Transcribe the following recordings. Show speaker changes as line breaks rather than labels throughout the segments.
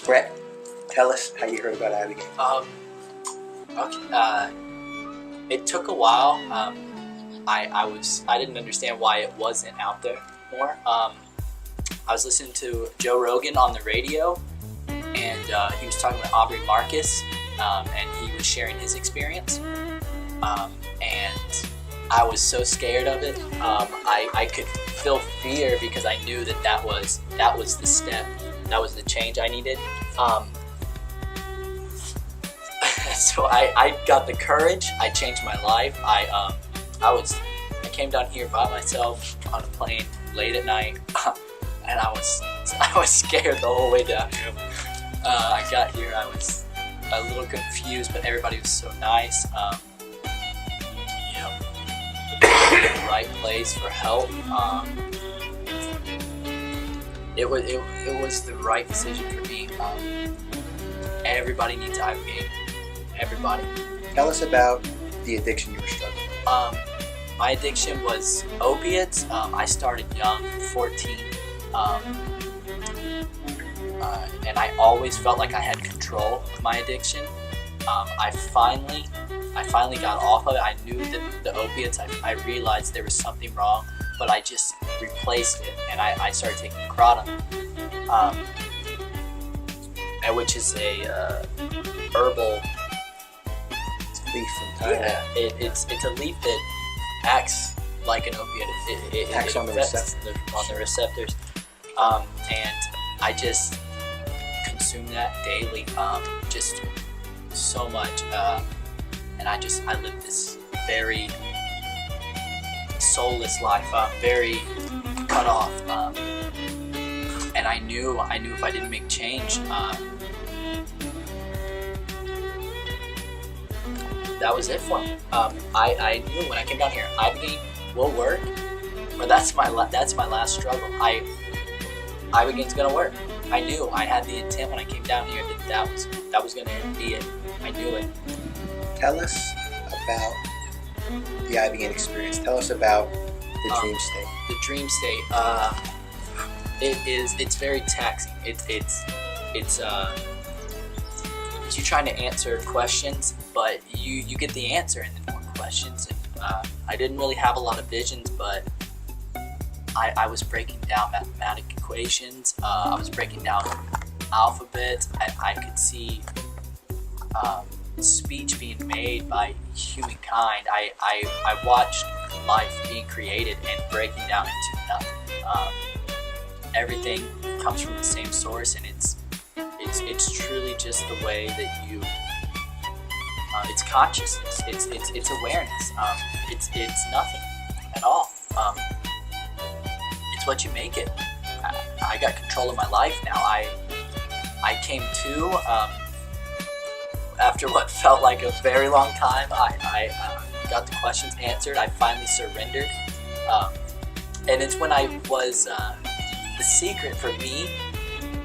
Brett, tell us how you heard about Ibogaine.
Okay. It took a while. I didn't understand why it wasn't out there more. I was listening to Joe Rogan on the radio, and he was talking with Aubrey Marcus, and he was sharing his experience. And I was so scared of it. I could feel fear because I knew that was the step, that was the change I needed. So I got the courage. I changed my life. I came down here by myself on a plane late at night, and I was scared the whole way down here. I got here. I was a little confused, but everybody was so nice. The right place for help. It was the right decision for me. Everybody needs Ibogaine. Everybody.
Tell us about the addiction you were struggling with.
My addiction was opiates. I started young, 14, and I always felt like I had control of my addiction. I finally got off of it. I knew that the opiates, I realized there was something wrong, but I just replaced it, and I started taking Kratom, which is a herbal
leaf from Thailand.
Yeah, it's a leaf that acts like an opiate. It
acts on the
receptors. And I just consume that daily, just so much. And I lived this very soulless life, very cut off. And I knew if I didn't make change, that was it for me. I knew when I came down here, Ibogaine will work, but that's my last struggle. Ibogaine's gonna work. I knew. I had the intent when I came down here that was gonna be it. I knew it.
Tell us about the Ibogaine experience. Tell us about the dream state.
The dream state. It's very taxing. It's you trying to answer questions, but you get the answer and then more questions. And, I didn't really have a lot of visions, but I was breaking down mathematic equations. I was breaking down alphabets. I could see speech being made by humankind. I watched life being created and breaking down into nothing. Everything comes from the same source, and it's truly just the way that you. It's consciousness. It's awareness. It's nothing at all. It's what you make it. I got control of my life now. I came to after what felt like a very long time. I got the questions answered. I finally surrendered, and it's when I was the secret for me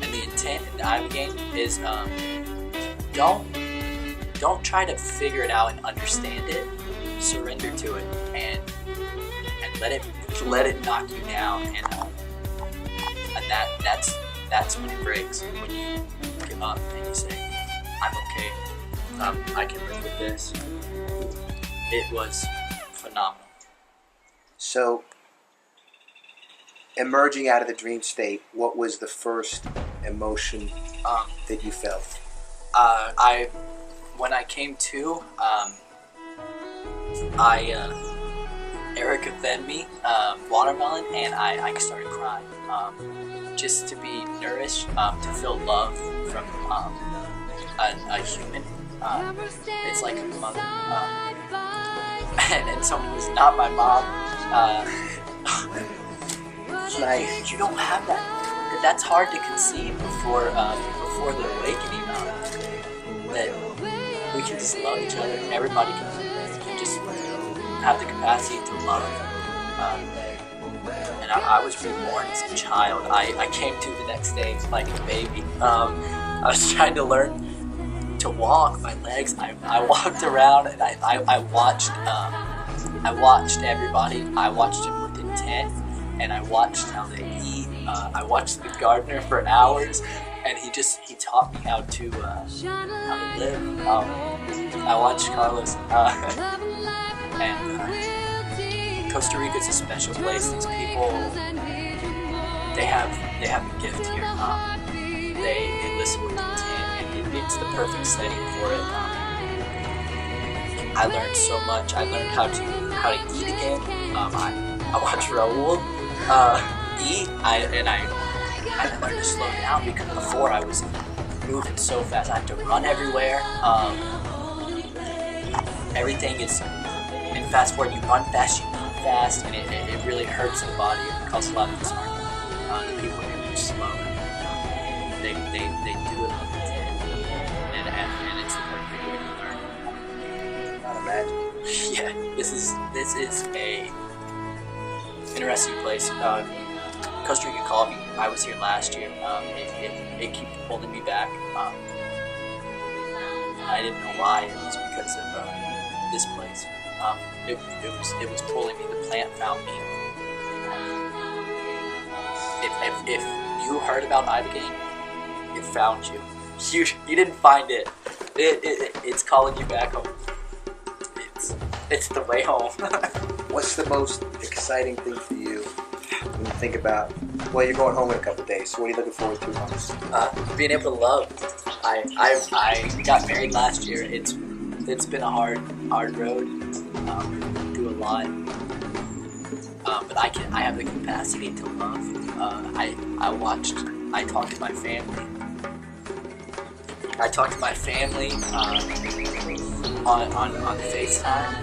and the intent in the Ibogaine is don't try to figure it out and understand it. Surrender to it and let it knock you down, and that's when it breaks. When you give up and you say, "I'm okay. I can live with this." It was phenomenal.
So, emerging out of the dream state, what was the first emotion that you felt?
When I came to, Erica fed me watermelon, and I started crying. Just to be nourished, to feel love from a human. It's like a mother, and someone who's not my mom.
Nice.
You don't have that. That's hard to conceive before the awakening. That we can just love each other. Everybody can just have the capacity to love. And I was reborn as a child. I came to the next day like a baby. I was trying to learn to walk. My legs. I walked around and I watched everybody. I watched them with intent, and I watched how they eat. I watched the gardener for hours, and he taught me how to live. I watched Carlos, and Costa Rica is a special place. These people, they have a gift here. They listen with intent, and it's the perfect setting for it. I learned so much. I learned how to eat again. I watched Raul eat. I learned to slow down because before I was moving so fast. I had to run everywhere. Everything is in fast forward. You run fast, you eat fast, and it really hurts the body. It causes a lot of discomfort. The people here move slow. They do it with intent, and it's the perfect way to learn.
Not imagine.
Yeah, this is a interesting place. Costa Rica called me. I was here last year. It keeps holding me back. I didn't know why. It was because of this place. It was pulling me. The plant found me. If you heard about Ibogaine, it found you. You didn't find it. It's calling you back home. It's the way home.
What's the most exciting thing for you when you think about, well, you're going home in a couple of days, so what are you looking forward to most?
Being able to love. I got married last year. It's been a hard road. Do a lot. But I have the capacity to love. I talked to my family. I talked to my family on FaceTime,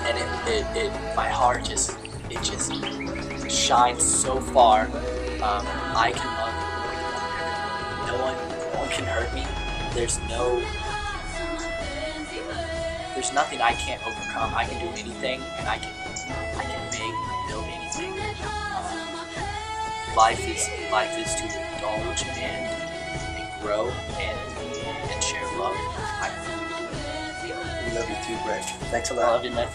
and it my heart just shines so far. I can love no one can hurt me. There's nothing I can't overcome. I can do anything, and I can build anything. Life is to indulge and grow and share love.
We love you too, Brett. Thanks a
I
lot.
love you, man.